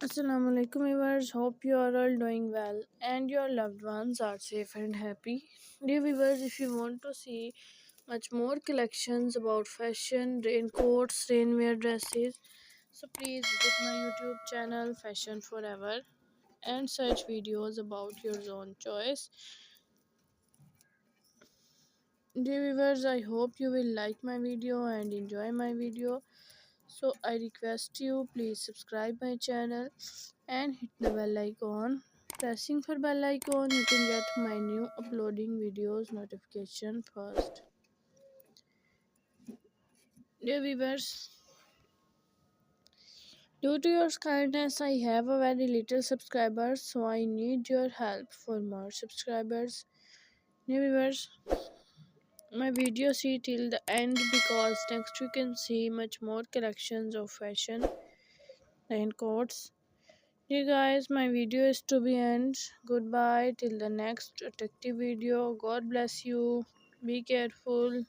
Assalamu alaikum viewers, hope you are all doing well and your loved ones are safe and happy. Dear viewers, if you want to see much more collections about fashion, raincoats, rainwear dresses, so please visit my YouTube channel Fashion Forever and search videos about your own choice. Dear viewers, I hope you will like my video and enjoy my video. So I request you please subscribe my channel and hit the bell icon. Pressing for bell icon you can get my new uploading videos notification first. Dear viewers, due to your kindness I have a very little subscribers, so I need your help for more subscribers. Dear viewers, my video see till the end because next you can see much more collections of fashion and coats. Hey guys, my video is to be end. Goodbye till the next attractive video. God bless you. Be careful.